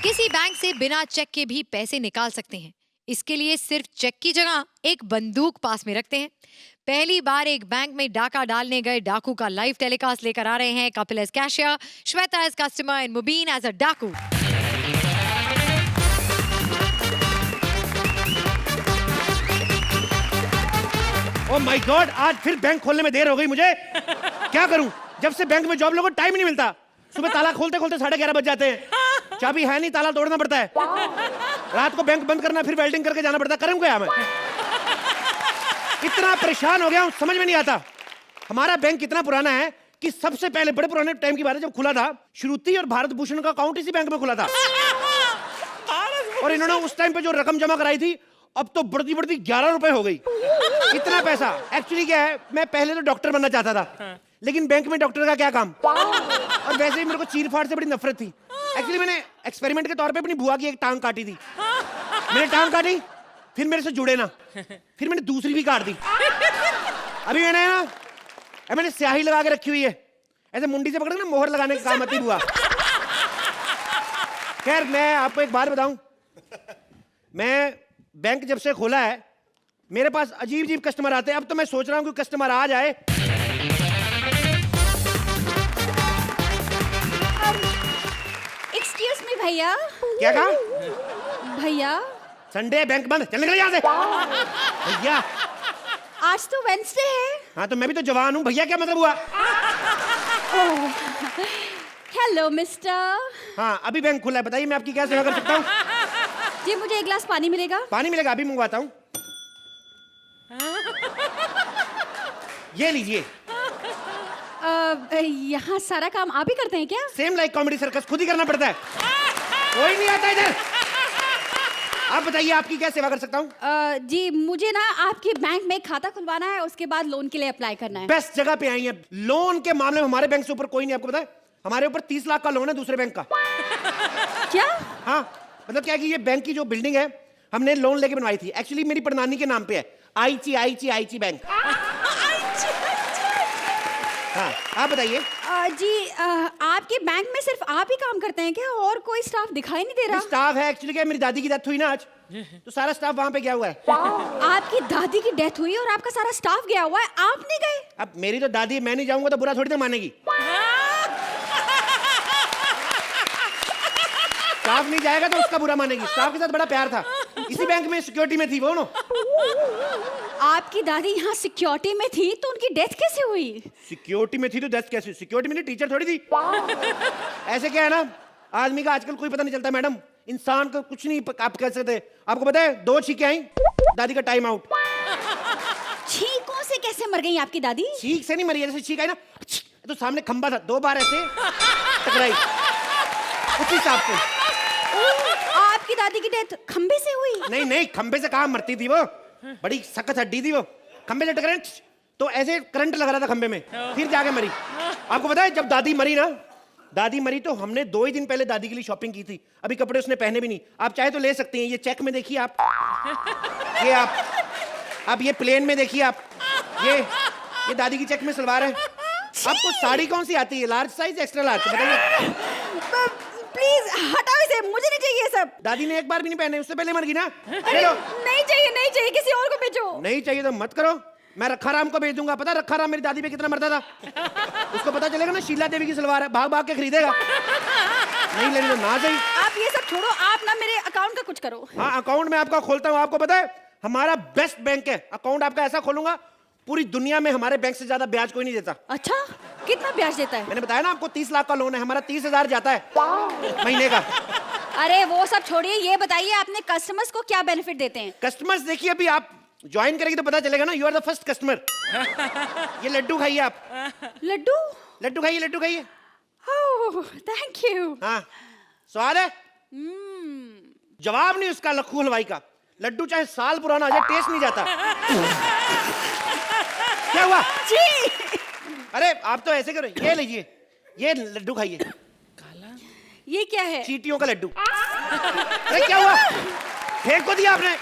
किसी बैंक से बिना चेक के भी पैसे निकाल सकते हैं। इसके लिए सिर्फ चेक की जगह एक बंदूक पास में रखते हैं। पहली बार एक बैंक में डाका डालने गए डाकू का लाइव टेलीकास्ट लेकर आ रहे हैं Kapil as cashier, Shweta as customer and Mubeen as a डाकू। ओह माय गॉड, आज फिर बैंक खोलने में देर हो गई मुझे। क्या करूं? जब से बैंक में जॉब लोगों को टाइम ही नहीं मिलता। सुबह ताला खोलते खोलते 11:30 बज जाते हैं। चाबी है नहीं, ताला तोड़ना पड़ता है। रात को बैंक बंद करना, फिर वेल्डिंग करके जाना पड़ता है। करूं क्या मैं? इतना परेशान हो गया हूं, समझ में नहीं आता। हमारा बैंक कितना पुराना है कि सबसे पहले बड़े पुराने टाइम की बात है, जब खुला था श्रुति और भारत भूषण का अकाउंट इसी बैंक में खुला था। और इन्होंने उस टाइम पे जो रकम जमा कराई थी, अब तो बढ़ती बढ़ती 11 रुपए हो गई। इतना पैसा। एक्चुअली क्या है, मैं पहले तो डॉक्टर बनना चाहता था, लेकिन बैंक में डॉक्टर का क्या काम। और वैसे ही मेरे को चीर फाड़ से बड़ी नफरत थी। एक्चुअली मैंने एक्सपेरिमेंट के तौर पे अपनी बुआ की एक टांग काटी थी। मैंने टांग काटी, फिर मेरे से जुड़े ना, फिर मैंने दूसरी भी काट दी। अभी मैंने स्याही लगा के रखी हुई है, ऐसे मुंडी से पकड़ ना मोहर लगाने का काम आती बुआ। खैर, मैं आपको एक बात बताऊं, मैं बैंक जब से खोला है मेरे पास अजीब अजीब कस्टमर आते हैं। अब तो मैं सोच रहा हूं कि कस्टमर आ जाए। एक्सक्यूज मी भैया। क्या कहा? भैया, संडे बैंक बंद, चल निकल यहाँ से। भैया, आज तो वेंसडे है। हाँ तो मैं भी तो जवान हूँ। भैया क्या मतलब हुआ? Hello mister. हाँ, अभी बैंक खुला है, बताइए मैं आपकी क्या सेवा कर सकता हूँ? जी, मुझे एक गिलास पानी मिलेगा? पानी मिलेगा, अभी मंगवाता हूँ। ये लीजिए। यहाँ सारा काम आप ही करते हैं क्या? सेम लाइक कॉमेडी सर्कस, खुद ही करना पड़ता है। कोई नहीं आता इधर। आप बताइए आपकी क्या सेवा कर सकता हूँ? जी, मुझे ना आपके बैंक में खाता खुलवाना है, उसके बाद लोन के लिए अप्लाई करना है। बेस्ट जगह पे आई हैं। लोन के मामले में हमारे बैंक से ऊपर कोई नहीं, आपको पता है? हमारे ऊपर 30 लाख का लोन है दूसरे बैंक का। क्या? हाँ, मतलब क्या कि ये बैंक की जो बिल्डिंग है हमने लोन लेके बनवाई थी। एक्चुअली मेरी परनानी के नाम पे है, आईची बैंक। हाँ, आप बताइए। जी, आपके बैंक में सिर्फ आप ही काम करते हैं क्या? और कोई स्टाफ दिखाई नहीं दे रहा? स्टाफ है। एक्चुअली क्या, मेरी दादी की डेथ हुई ना आज, तो सारा स्टाफ वहां पे गया हुआ है। आपकी दादी की डेथ हुई और आपका सारा स्टाफ गया हुआ है, आप नहीं गए? अब मेरी तो दादी, मैं नहीं जाऊंगा तो बुरा थोड़ी ना मानेगी। स्टाफ नहीं जाएगा तो उसका बुरा मानेगी। स्टाफ के साथ बड़ा प्यार था, इसी बैंक में सिक्योरिटी में थी वो ना। आपकी दादी यहाँ सिक्योरिटी में थी तो उनकी डेथ कैसे हुई? सिक्योरिटी में थी तो डेथ कैसे? सिक्योरिटी में नहीं, टीचर थोड़ी थी। ऐसे क्या है ना, आदमी का आजकल कोई पता नहीं चलता मैडम। इंसान को कुछ नहीं आप कह सकते। आपको पता है 2 छींकें आई, दादी का टाइम आउट। छींकों से कैसे मर गई आपकी दादी? छींक से नहीं मरी, जैसे छींक आई ना, तो सामने खंबा था, 2 बार ऐसे टकराई, उसी हिसाब से। आपकी दादी की डेथ खंबे से हुई? नहीं, खंबे से कहाँ मरती थी वो, बड़ी सख्त हड्डी थी वो। खंबे से टकराई तो ऐसे करंट लग रहा था खंबे में, फिर जाके मरी। आपको पता है जब दादी मरी तो हमने 2 ही दिन पहले दादी के लिए शॉपिंग की थी। अभी कपड़े उसने पहने भी नहीं। आप चाहे तो ले सकती हैं, ये चेक में देखिए आप, ये आप ये प्लेन में देखिए आप, ये दादी की चेक में सलवार है। आपको साड़ी कौन सी आती है, लार्ज साइज एक्स्ट्रा लार्ज, बताइए? प्लीज हटाओ इसे, मुझे नहीं चाहिए सब। दादी ने एक बार भी नहीं पहने, उससे पहले मर गई ना। नहीं चाहिए, किसी और को भेजो। नहीं चाहिए तो मत करो, मैं रखा राम को भेज दूंगा। पता रखा राम मेरी दादी पे कितना मरता था। उसको पता चलेगा ना शीला देवी की सलवार है, भाग भाग के खरीदेगा। नहीं लेनी तो ना सही। आप ये सब छोड़ो, आप ना मेरे अकाउंट का कुछ करो। हाँ, अकाउंट में आपका खोलता हूँ। आपको पता है हमारा बेस्ट बैंक है। अकाउंट आपका ऐसा खोलूंगा, पूरी दुनिया में हमारे बैंक से ज्यादा ब्याज कोई नहीं देता। अच्छा, कितना ब्याज देता है? मैंने बताया ना आपको 30 लाख का लोन है, हमारा 30,000 जाता है महीने का। अरे वो सब छोड़िए, ये बताइए आपने कस्टमर्स को क्या बेनिफिट देते हैं? कस्टमर्स देखिए, अभी आप ज्वाइन करेंगे तो पता चलेगा ना। You are the first customer. ये लड्डू खाइए आप। लड्डू खाइए। Thank you. हाँ, स्वाद है? जवाब नहीं उसका लखू हलवाई का। लड्डू चाहे साल पुराना आ जाए, टेस्ट नहीं जाता। क्या हुआ? जी। अरे आप तो ऐसे करो, ये लीजिए, ये लड्डू खाइए। ये क्या है? चींटियों का लड्डू। अरे क्या हुआ, फेंक को दिया आपने?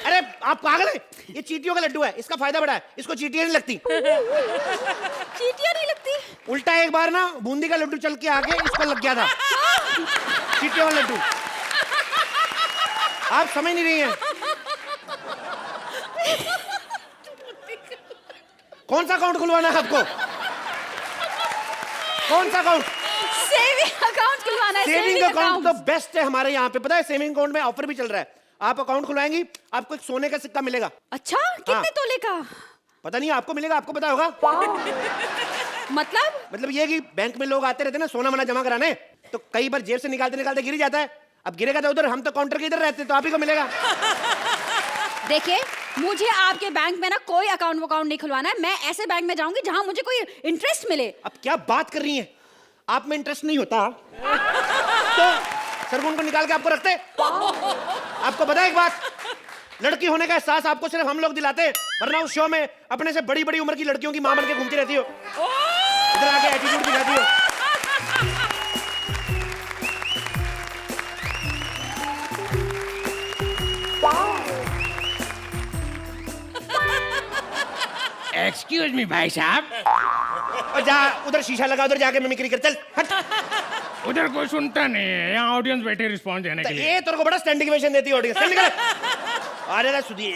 अरे आप पागल है, ये चींटियों का लड्डू है, इसका फायदा बड़ा है, इसको चींटियां नहीं लगती। चींटियां नहीं लगती? उल्टा एक बार ना बूंदी का लड्डू चल के आके इसको लग गया था। आपके और लड्डू। आप समझ नहीं रही हैं। कौन सा अकाउंट खुलवाना है आपको? कौन सा अकाउंट? सेविंग अकाउंट खुलवाना है। सेविंग अकाउंट तो बेस्ट है हमारे यहाँ पे। पता है सेविंग अकाउंट में ऑफर भी चल रहा है। आप अकाउंट खुलवाएंगी, आपको एक सोने का सिक्का मिलेगा। अच्छा, कितने तोले का? पता नहीं, आपको मिलेगा, आपको पता होगा। मतलब ये कि बैंक में लोग आते रहते हैं ना सोना वना जमा कराने, तो कई बार जेब से निकालते निकालते गिर जाता है। अब गिरेगा तो उधर, हम तो काउंटर के इधर रहते हैं, तो आप ही को मिलेगा। देखिए, मुझे आपके बैंक में ना कोई अकाउंट नहीं खुलवाना है। मैं ऐसे बैंक में जाऊंगी जहां मुझे कोई इंटरेस्ट मिले। अब क्या बात कर रही हैं? आप में इंटरेस्ट नहीं होता तो सरगुन को निकाल के आपको रखते। आपको पता है एक बात, लड़की होने का एहसास आपको सिर्फ हम लोग दिलाते हैं, वरना उस शो में अपने से बड़ी बड़ी उम्र की लड़कियों की मां बन के घूमती रहती हो, इधर आके एटीट्यूड दिखाती हो। एक्सक्यूज मी भाई साहब। और जा उधर शीशा लगा, उधर जाके मिमिक्री कर। चल हट। उधर कोई सुनता नहीं है, यहाँ ऑडियंस बैठे रिस्पॉन्स देने के लिए। ये तेरे को बड़ा स्टैंडिंग ओवेशन देती है ऑडियंस। चल निकल। अरे ना सुधीर,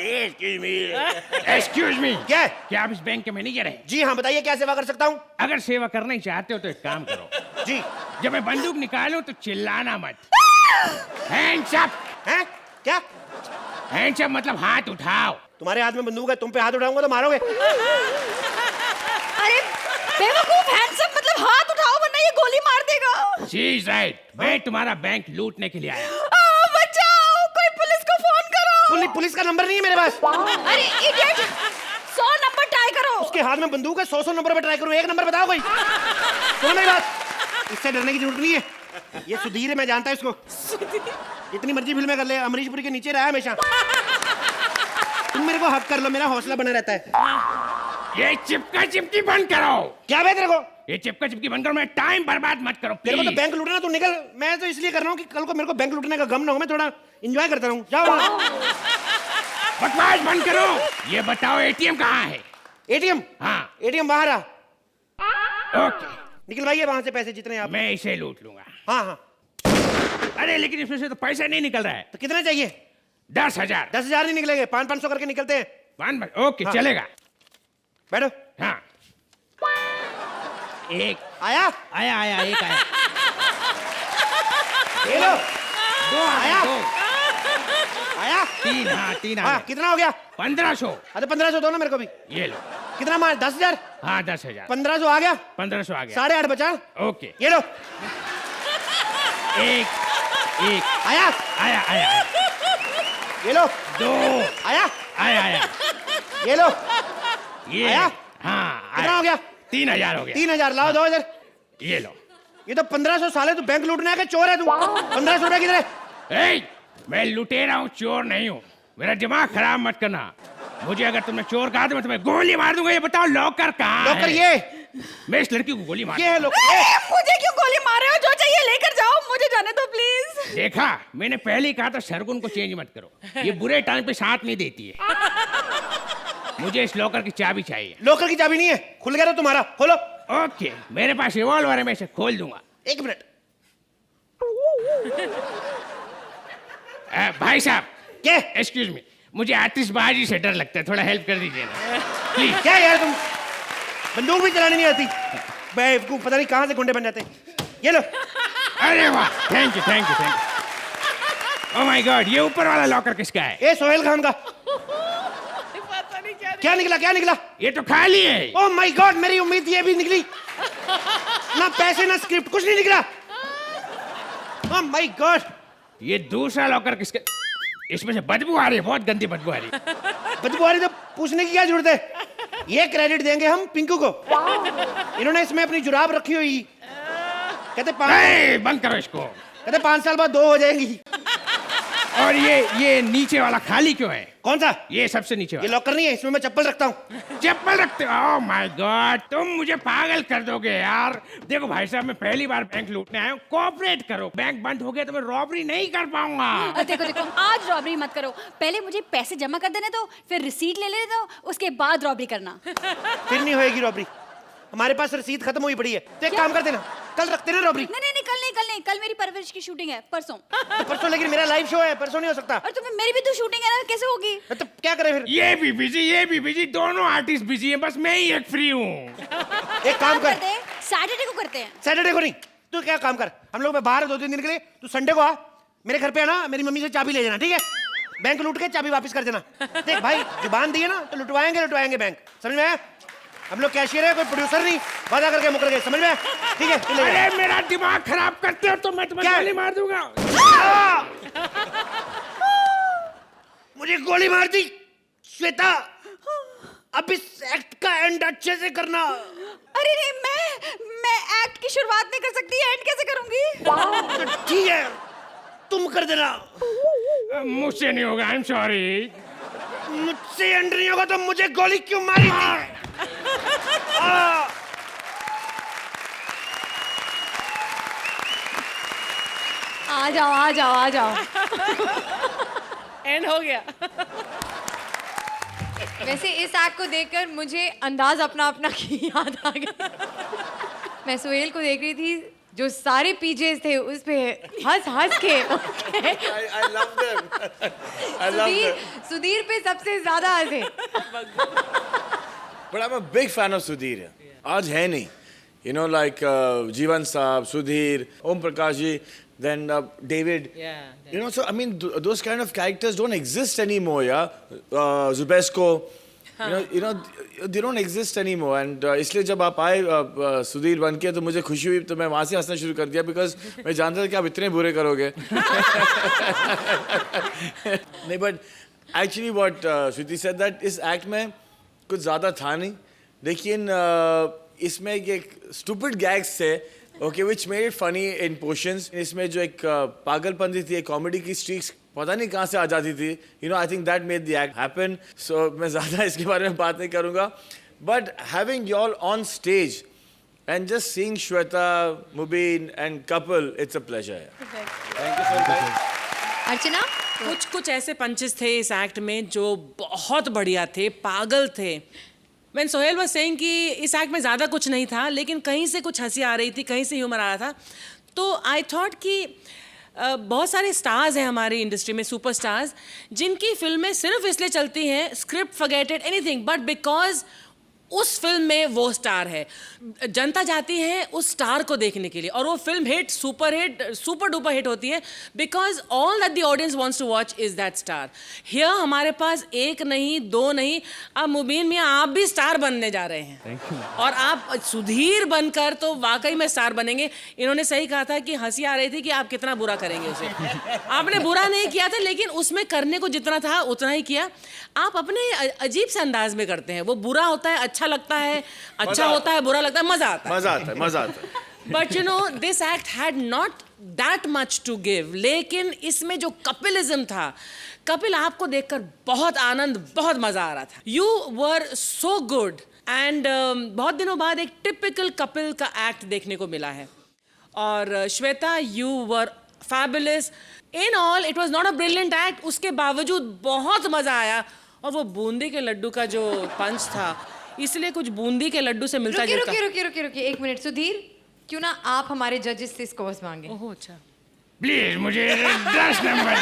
एक्सक्यूज मी, क्या है? क्या आप इस बैंक के मैनेजर हैं? जी हाँ, बताइए क्या सेवा कर सकता हूँ? अगर सेवा करना ही चाहते हो तो एक काम करो, जी। जब मैं बंदूक निकालूं तो चिल्लाना मत। Hands up. हैं? क्या? हैंड्स अप मतलब हाथ उठाओ। तुम्हारे हाथ में बंदूक है, तुम पे हाथ उठाऊंगा तो मारोगे। अरे बेवकूफ, हैंडसम मतलब हाथ उठाओ वरना ये गोली मार देगा। शी इज राइट, मैं तुम्हारा बैंक लूटने के लिए आया। बचाओ, कोई पुलिस को फोन करो। पुलिस का नंबर नहीं है मेरे पास। अरे इडियट, 100 नंबर ट्राई करो। उसके हाथ में बंदूक है, 100 नंबर पे ट्राई करूं, एक नंबर बताओ कोई। सुनो मेरी बात, इससे डरने की जरूरत नहीं है। ये सुधीर है, मैं जानता है इसको। जितनी मर्जी फिल्में कर ले, अमरीशपुरी के नीचे रहा है हमेशा। तुम मेरे को हक कर लो, मेरा हौसला बना रहता है। ये चिपका चिपकी बंद करो। क्या बे तेरे को? ये चिपका चिपकी बंद करो, मैं टाइम बर्बाद मत करो तेरे को तो प्लीज। बैंक लूटना, तू निकल। मैं तो इसलिए कर रहा हूँ कि कल को मेरे को बैंक लूटने का गम ना हो, मैं थोड़ा एंजॉय करता रहूं। जाओ। बकवास बंद करो। ये बताओ एटीएम कहाँ है? एटीएम? हाँ। एटीएम बाहर आ। ओके, निकलवाइए वहां से पैसे जितने आप। मैं इसे लूट लूंगा। हाँ हाँ। अरे लेकिन इसमें से तो पैसा नहीं निकल रहा है। तो कितने चाहिए? 10,000। 10,000 नहीं निकलेंगे, 500 करके निकलते हैं। ओके हाँ। चलेगा। बैठो। हाँ, एक आया? आया, एक आया। ये लो। दो आया? दो। आया? तीन, हाँ 3 हाँ, आया। कितना हो गया? 1500। अरे 1500 दो ना मेरे को भी। ये लो। कितना मार? 10,000? हाँ 10,000। 1500 आ गया? 1500 आ गया। 8.5 बचा। ओके, ये लो। एक आया? आया। ये लो। दो आया? आया। ये लो। ये आया? हाँ कितना हो गया? 3,000 हो गया। 3,000 लाओ, दो इधर। ये लो। ये तो 1500 साले, तू बैंक लूटने आके चोर है तू। 1500 रुपए किधर है? ए, मैं लुटेरा हूँ, चोर नहीं हूँ। मेरा दिमाग खराब मत करना। मुझे अगर तुमने चोर कहा तो मैं तुम्हें गोली मार दूंगा। ये बताओ लॉकर कहाँ है? लॉकर ये। मैं इस लड़की को गोली मार। ये है लॉकर। मुझे क्यों गोली मार रहे हो? जो चाहिए लेकर जाओ, मुझे जाने दो प्लीज। देखा, मैंने पहले ही कहा था सरगुन को चेंज मत करो। ये बुरे टाइम पे साथ नहीं देती है। मुझे इस लॉकर की चाबी चाहिए। लॉकर की चाबी नहीं है, खुल गया तो तुम्हारा, खोलो। ओके, मेरे पास रिवॉल्वर है, मैं इसे खोल दूंगा। 1 मिनट। भाई साहब, क्या? एक्सक्यूज मी, मुझे आतिशबाजी से डर लगता है, थोड़ा हेल्प कर दीजिए ना प्लीज। क्या यार, तुम बंदूक भी चलानी नहीं आती? बेवकूफ, पता नहीं कहां से गुंडे बन जाते हैं। ये लो। अरे वाह, thank you. Oh my God, ये ऊपर वाला लॉकर किसका है? ये सोहेल खान का। क्या निकला? ये तो खाली है। ओह माय गॉड, मेरी उम्मीद ये भी निकली। ना पैसे ना स्क्रिप्ट, कुछ नहीं निकला। Oh my God. ये दूसरा लॉकर किसका? इसमें से बदबू आ रही है, बहुत गंदी बदबू आ रही है। बदबू आ रही तो पूछने की क्या जरूरत है? ये क्रेडिट देंगे हम पिंकू को। इन्होंने इसमें अपनी जुराब रखी हुई। कहते बंद करो इसको। 5 साल बाद 2 हो जाएंगी। और ये नीचे वाला खाली क्यों है? कौन सा? ये सबसे नीचे ये वाला। लॉकर नहीं है, इसमें मैं चप्पल रखता हूँ। चप्पल रखते हो? ओह माय गॉड, तुम मुझे पागल कर दोगे यार। देखो भाई साहब, मैं पहली बार बैंक लूटने आया हूँ, कोऑपरेट करो। बैंक बंद हो गया तो मैं रॉबरी नहीं कर पाऊंगा। देखो, आज रॉबरी मत करो। पहले मुझे पैसे जमा कर देने दो, फिर रिसीट ले लेने दो, उसके बाद रॉबरी करना। फिर नहीं होएगी रॉबरी। हमारे पास रसीद खत्म हुई पड़ी है, तो एक काम कर देना, कल रखते ना रॉबरी। नहीं नहीं नहीं, कल नहीं, कल मेरी परवरिश की शूटिंग है, परसों। तो परसों, लेकिन मेरा लाइव शो है, परसों नहीं हो सकता। और तुम्हें मेरी भी तो शूटिंग है ना, कैसे होगी? तो क्या करें फिर? ये भी बिजी, दोनों आर्टिस्ट बिजी हैं, बस मैं ही एक फ्री हूँ। एक काम कर, सैटरडे को करते हैं। सैटरडे को नहीं, तू क्या काम कर, हम लोग बाहर 2-3 दिन के लिए, तू संडे को आ, मेरे घर पे आना, मेरी मम्मी से चाबी ले जाना, ठीक है? बैंक लूट के चाबी वापस कर देना। देख भाई, जुबान दी है ना तो लुटवाएंगे बैंक, समझ में आया? हम लोग कैशियर है, कोई प्रोड्यूसर नहीं, वादा करके मुकर गए, समझ में आया? ठीक है, तू ले जा। अरे मेरा दिमाग खराब करते हो तो मैं तुम्हें गोली मार दूंगा। मुझे गोली मार दी श्वेता, अब इस एक्ट का एंड अच्छे से करना। अरे नहीं, मैं एक्ट की शुरुआत नहीं कर सकती, एंड कैसे करूंगी? तो ठीक है, तुम कर देना। मुझसे नहीं होगा, आई एम सॉरी। मुझसे एंड नहीं होगा तो मुझे गोली क्यों मारी थी? आ जाओ। एंड हो गया। वैसे इस एक्ट को देखकर मुझे अंदाज अपना की याद आ गया। मैं सोहेल को देख रही थी, जो सारे पीजेस थे उस पे हंस के I love them. I love them. Sudhir पे सबसे ज्यादा हंसे। But I'm a big fan of Sudhir. आज है नहीं. You know, like Jeevan Saab, Sudhir, Om Prakash ji, then David. Yeah. You know, so I mean, those kind of characters don't exist anymore, yeah. Zubesco, you know, they don't exist anymore. And इसलिए जब आप आए सुधीर बन के तो मुझे खुशी हुई, तो मैं वहाँ से हंसना शुरू कर दिया, because मैं जानता था कि आप इतने बुरे करोगे. नहीं, but actually what Shruti said that इस act में कुछ ज़्यादा था नहीं, लेकिन इसमें एक stupid gags थे, okay, which made it funny in portions. इसमें जो एक पागलपंती थी, एक कॉमेडी की स्ट्रीक्स पता नहीं कहाँ से आ जाती थी, you know, I think that made the act happen. So मैं ज़्यादा इसके बारे में बात नहीं करूँगा, but having y'all on stage and just seeing Shweta, Mubin and Kapil, it's a pleasure. Thank you so much. अर्चना, कुछ ऐसे पंचेस थे इस एक्ट में जो बहुत बढ़िया थे, पागल थे। मैं सोहेल वाज सेइंग कि इस एक्ट में ज़्यादा कुछ नहीं था, लेकिन कहीं से कुछ हंसी आ रही थी, कहीं से ह्यूमर आ रहा था। तो आई थॉट कि बहुत सारे स्टार्स हैं हमारी इंडस्ट्री में, सुपरस्टार्स, जिनकी फिल्में सिर्फ इसलिए चलती हैं, स्क्रिप्ट फॉरगेटेड एनीथिंग, बट बिकॉज उस फिल्म में वो स्टार है। जनता जाती है उस स्टार को देखने के लिए, और वो film hit, super duper hit होती है, because all that the audience wants to watch is that star. Here हमारे पास एक नहीं, दो नहीं, अब मुबीन मियाँ आप भी स्टार बनने जा रहे हैं, और आप सुधीर बनकर तो वाकई में स्टार बनेंगे। इन्होंने सही कहा था कि हंसी आ रही थी कि आप कितना बुरा करेंगे उसे। आपने बुरा नहीं किया था, लेकिन उसमें करने को जितना था उतना ही किया। आप अपने अजीब से अंदाज में करते हैं, वो बुरा होता है, अच्छा लगता है, अच्छा होता है, बुरा लगता है, मजा आता है। But you know, this act had not that much to give, लेकिन इसमें जो कपिलिज्म था, कपिल आपको देखकर बहुत आनंद, बहुत मजा आ रहा था। You were so good, and बहुत दिनों बाद एक टिपिकल कपिल का एक्ट देखने को मिला है। और Shweta, you were fabulous in all. It was not a brilliant act, उसके बावजूद बहुत मजा आया। और वो बूंदी के लड्डू का जो पंच था, इसलिए कुछ बूंदी के लड्डू से मिलता जुलता। रुकिए 1 मिनट। सुधीर, क्यों ना आप हमारे जजेस से स्कोर्स मांगे? ओह अच्छा, प्लीज मुझे 10 नंबर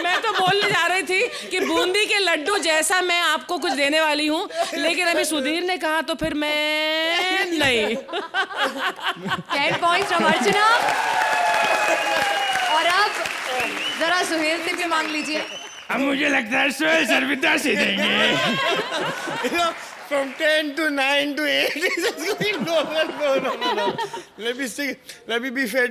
मैं तो बोलने जा रही थी कि बूंदी के लड्डू जैसा मैं आपको कुछ देने वाली हूँ, लेकिन अभी सुधीर ने कहा तो फिर मैं नहीं। 10 पॉइंट्स फ्रॉम अर्चना। और अब जरा सोहेल से भी मांग लीजिए। अब मुझे लगता है सोहेल सर भी 10 ही देंगे। You know, from 10 to 9 to 8, it's just going no. Let me be fair